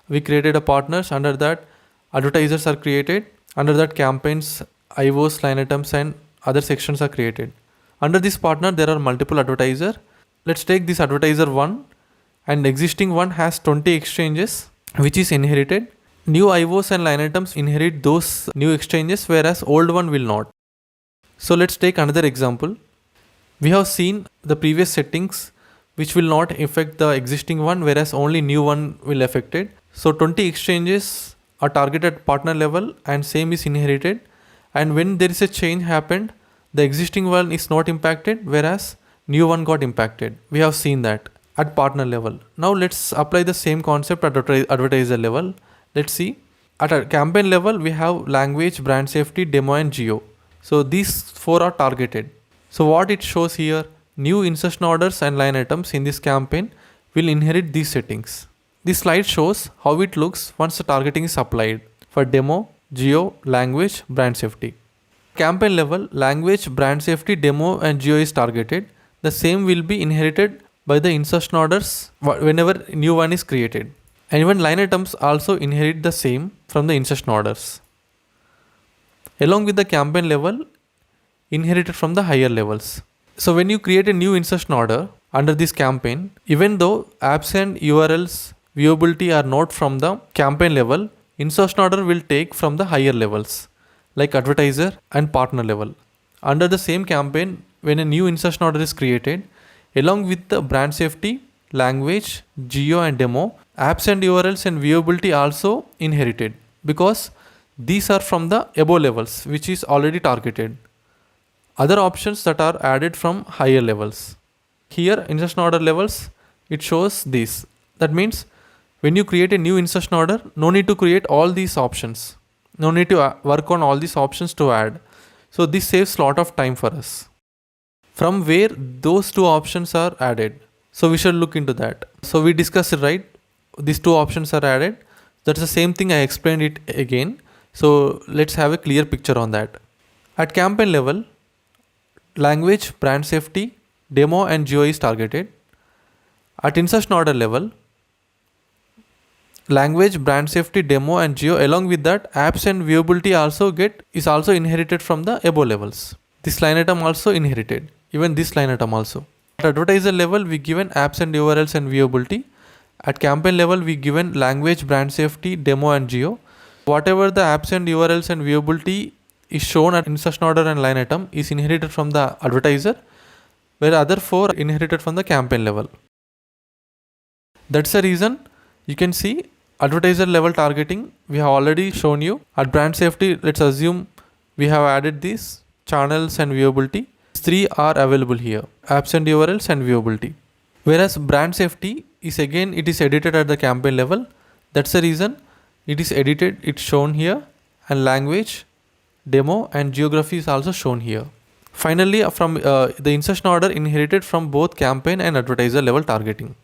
we created a partners. Under that, advertisers are created. Under that, campaigns, IOs, line items, and other sections are created. Under this partner, there are multiple advertiser. Let's take this advertiser 1, and existing one has 20 exchanges, which is inherited. New IOs and line items inherit those new exchanges, whereas old one will not. So let's take another example. We have seen the previous settings which will not affect the existing one, whereas only new one will affect it. So 20 exchanges are targeted at partner level and same is inherited. And when there is a change happened, the existing one is not impacted, whereas new one got impacted. We have seen that at partner level. Now let's apply the same concept at advertiser level. Let's see. At a campaign level, we have language, brand safety, demo, and geo. So these 4 are targeted. So what it shows here, new insertion orders and line items in this campaign will inherit these settings. This slide shows how it looks once the targeting is applied for demo, geo, language, brand safety. Campaign level, language, brand safety, demo, and geo is targeted. The same will be inherited by the insertion orders whenever new one is created. And even line items also inherit the same from the insertion orders. Along with the campaign level, inherited from the higher levels. So when you create a new insertion order under this campaign, even though apps and URLs viewability are not from the campaign level, insertion order will take from the higher levels like advertiser and partner level. Under the same campaign, when a new insertion order is created, along with the brand safety, language, geo, and demo, apps and URLs and viewability also inherited, because these are from the above levels, which is already targeted. Other options that are added from higher levels. Here, insertion order levels, it shows this. That means when you create a new insertion order, no need to create all these options. No need to work on all these options to add. So this saves a lot of time for us. From where those 2 options are added. So we should look into that. So we discussed it, right? These 2 options are added. That's the same thing, I explained it again. So let's have a clear picture on that. At campaign level, language, brand safety, demo, and geo is targeted. At insertion order level, language, brand safety, demo, and geo, along with that, apps and viewability is also inherited from the above levels. This line item also inherited, even this line item also. At advertiser level, we given apps and URLs and viewability. At campaign level, we given language, brand safety, demo, and geo. Whatever the apps and URLs and viewability is shown at insertion order and line item is inherited from the advertiser, where other 4 are inherited from the campaign level. That's the reason you can see advertiser level targeting we have already shown you. At brand safety, let's assume we have added these channels and viewability. 3 are available here, apps and URLs and viewability. Whereas brand safety is again, it is edited at the campaign level. That's the reason it is edited, it's shown here, and language, demo, and geography is also shown here. Finally, from the insertion order inherited from both campaign and advertiser level targeting.